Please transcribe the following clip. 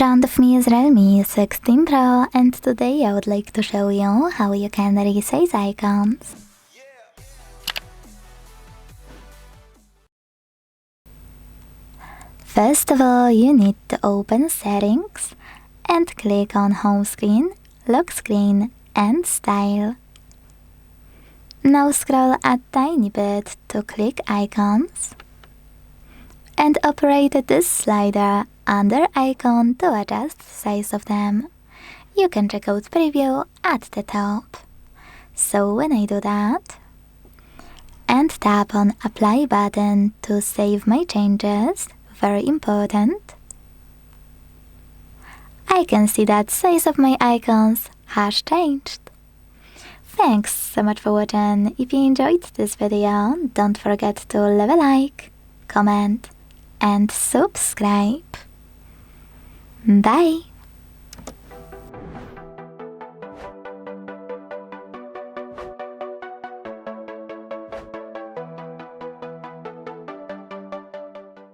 front of me is Realme 16 Pro, and today I would like to show you how you can resize icons. First of all, you need to open Settings and click on Home Screen, Lock Screen and Style. Now scroll a tiny bit to click Icons and operate this slider under icon to adjust size of them. You can check out preview at the top. So when I do that and tap on apply button to save my changes, very important, I can see that size of my icons has changed. Thanks so much for watching. If you enjoyed this video, don't forget to leave a like, comment and subscribe. Bye!